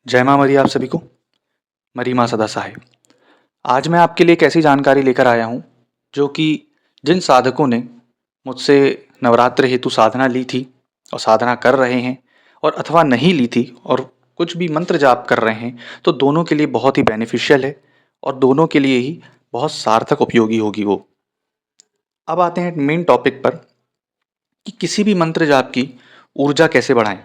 जय माँ मरी आप सभी को। मरी माँ सदा सहाय। आज मैं आपके लिए एक ऐसी जानकारी लेकर आया हूँ जो कि जिन साधकों ने मुझसे नवरात्र हेतु साधना ली थी और साधना कर रहे हैं, और अथवा नहीं ली थी और कुछ भी मंत्र जाप कर रहे हैं, तो दोनों के लिए बहुत ही बेनिफिशियल है और दोनों के लिए ही बहुत सार्थक उपयोगी होगी वो। अब आते हैं मेन टॉपिक पर कि किसी भी मंत्र जाप की ऊर्जा कैसे बढ़ाएं।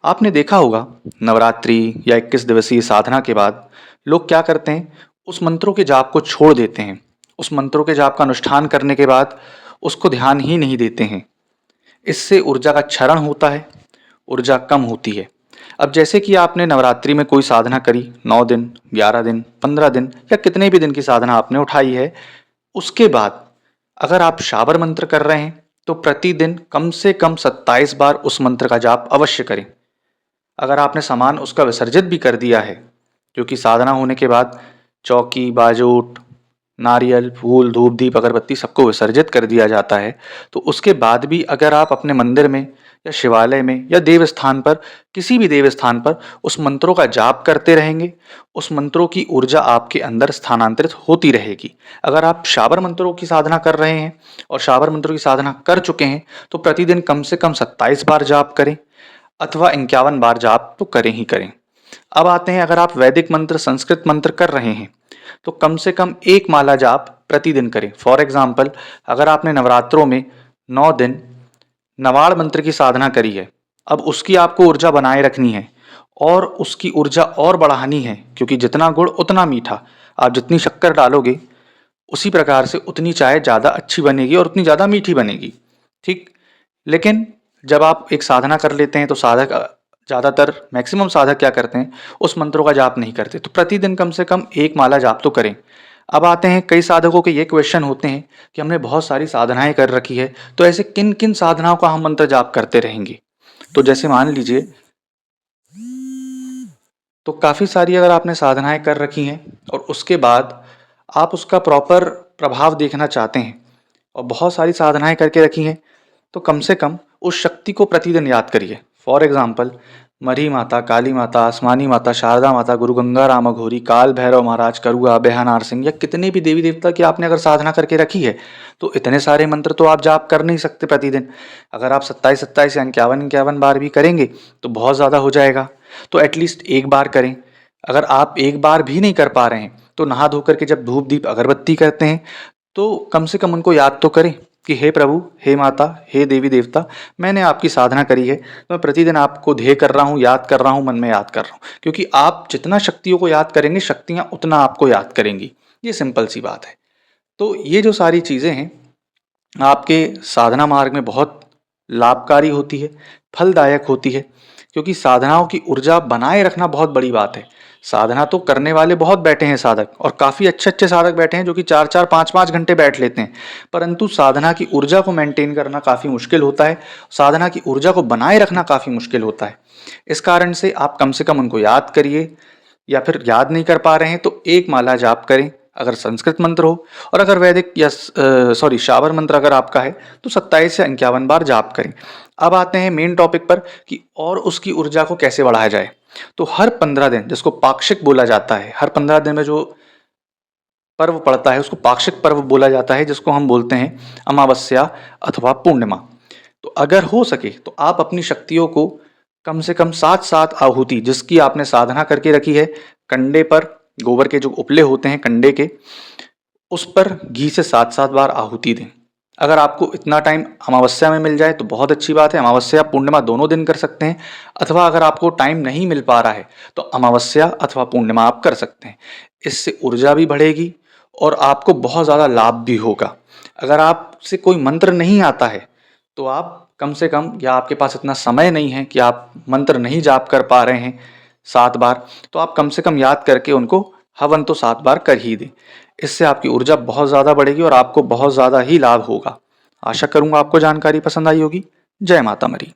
आपने देखा होगा नवरात्रि या 21 दिवसीय साधना के बाद लोग क्या करते हैं, उस मंत्रों के जाप को छोड़ देते हैं। उस मंत्रों के जाप का अनुष्ठान करने के बाद उसको ध्यान ही नहीं देते हैं। इससे ऊर्जा का क्षरण होता है, ऊर्जा कम होती है। अब जैसे कि आपने नवरात्रि में कोई साधना करी, 9 दिन, 11 दिन, 15 दिन या कितने भी दिन की साधना आपने उठाई है, उसके बाद अगर आप शाबर मंत्र कर रहे हैं तो प्रतिदिन कम से कम 27 बार उस मंत्र का जाप अवश्य करें। अगर आपने सामान उसका विसर्जित भी कर दिया है, क्योंकि साधना होने के बाद चौकी, बाजूट, नारियल, फूल, धूप, दीप, अगरबत्ती सबको विसर्जित कर दिया जाता है, तो उसके बाद भी अगर आप अपने मंदिर में या शिवालय में या देव स्थान पर, किसी भी देव स्थान पर उस मंत्रों का जाप करते रहेंगे, उस मंत्रों की ऊर्जा आपके अंदर स्थानांतरित होती रहेगी। अगर आप शाबर मंत्रों की साधना कर रहे हैं और शाबर मंत्रों की साधना कर चुके हैं, तो प्रतिदिन कम से कम 27 बार जाप करें अथवा 51 बार जाप तो करें ही करें। अब आते हैं, अगर आप वैदिक मंत्र, संस्कृत मंत्र कर रहे हैं, तो कम से कम एक माला जाप प्रतिदिन करें। फॉर एग्जाम्पल, अगर आपने नवरात्रों में 9 दिन नवाड़ मंत्र की साधना करी है, अब उसकी आपको ऊर्जा बनाए रखनी है और उसकी ऊर्जा और बढ़ानी है, क्योंकि जितना गुड़ उतना मीठा। आप जितनी शक्कर डालोगे उसी प्रकार से उतनी चाय ज़्यादा अच्छी बनेगी और उतनी ज़्यादा मीठी बनेगी। ठीक। लेकिन जब आप एक साधना कर लेते हैं तो साधक ज़्यादातर मैक्सिमम साधक क्या करते हैं, उस मंत्रों का जाप नहीं करते। तो प्रतिदिन कम से कम एक माला जाप तो करें। अब आते हैं, कई साधकों के ये क्वेश्चन होते हैं कि हमने बहुत सारी साधनाएं कर रखी है, तो ऐसे किन किन साधनाओं का हम मंत्र जाप करते रहेंगे। तो जैसे मान लीजिए, तो काफ़ी सारी अगर आपने साधनाएं कर रखी हैं और उसके बाद आप उसका प्रॉपर प्रभाव देखना चाहते हैं और बहुत सारी साधनाएं करके रखी हैं, तो कम से कम उस शक्ति को प्रतिदिन याद करिए। फॉर एग्जाम्पल, मरी माता, काली माता, आसमानी माता, शारदा माता, गुरु गंगा राम अघोरी, काल भैरव महाराज, करुआ, बेहनार सिंह, या कितने भी देवी देवता की आपने अगर साधना करके रखी है, तो इतने सारे मंत्र तो आप जाप कर नहीं सकते प्रतिदिन। अगर आप 27 या 51 बार भी करेंगे तो बहुत ज़्यादा हो जाएगा। तो एटलीस्ट एक बार करें। अगर आप एक बार भी नहीं कर पा रहे हैं, तो नहा धो करके जब धूप दीप अगरबत्ती करते हैं, तो कम से कम उनको याद तो करें कि हे प्रभु, हे माता, हे देवी देवता, मैंने आपकी साधना करी है, तो मैं प्रतिदिन आपको ध्येय कर रहा हूँ, याद कर रहा हूँ, मन में याद कर रहा हूँ। क्योंकि आप जितना शक्तियों को याद करेंगे, शक्तियाँ उतना आपको याद करेंगी। ये सिंपल सी बात है। तो ये जो सारी चीज़ें हैं आपके साधना मार्ग में बहुत लाभकारी होती है, फलदायक होती है, क्योंकि साधनाओं की ऊर्जा बनाए रखना बहुत बड़ी बात है। साधना तो करने वाले बहुत बैठे हैं साधक, और काफ़ी अच्छे अच्छे साधक बैठे हैं जो कि 4-4, 5-5 घंटे बैठ लेते हैं, परंतु साधना की ऊर्जा को मेंटेन करना काफ़ी मुश्किल होता है, साधना की ऊर्जा को बनाए रखना काफ़ी मुश्किल होता है। इस कारण से आप कम से कम उनको याद करिए, या फिर याद नहीं कर पा रहे हैं तो एक माला जाप करें अगर संस्कृत मंत्र हो, और अगर वैदिक या शाबर मंत्र अगर आपका है तो 27 से 51 बार जाप करें। अब आते हैं मेन टॉपिक पर कि और उसकी ऊर्जा को कैसे बढ़ाया जाए। तो हर 15 दिन, जिसको पाक्षिक बोला जाता है, हर 15 दिन में जो पर्व पड़ता है उसको पाक्षिक पर्व बोला जाता है, जिसको हम बोलते हैं अमावस्या अथवा पूर्णिमा। तो अगर हो सके तो आप अपनी शक्तियों को कम से कम 7-7 आहुति, जिसकी आपने साधना करके रखी है, कंडे पर गोबर के जो उपले होते हैं कंडे के, उस पर घी से 7-7 बार आहुति दें। अगर आपको इतना टाइम अमावस्या में मिल जाए तो बहुत अच्छी बात है। अमावस्या पूर्णिमा दोनों दिन कर सकते हैं, अथवा अगर आपको टाइम नहीं मिल पा रहा है तो अमावस्या अथवा पूर्णिमा आप कर सकते हैं। इससे ऊर्जा भी बढ़ेगी और आपको बहुत ज़्यादा लाभ भी होगा। अगर आपसे कोई मंत्र नहीं आता है तो आप कम से कम, या आपके पास इतना समय नहीं है कि आप मंत्र नहीं जाप कर पा रहे हैं 7 बार, तो आप कम से कम याद करके उनको हवन तो 7 बार कर ही दें। इससे आपकी ऊर्जा बहुत ज़्यादा बढ़ेगी और आपको बहुत ज़्यादा ही लाभ होगा। आशा करूँगा आपको जानकारी पसंद आई होगी। जय माता मरी।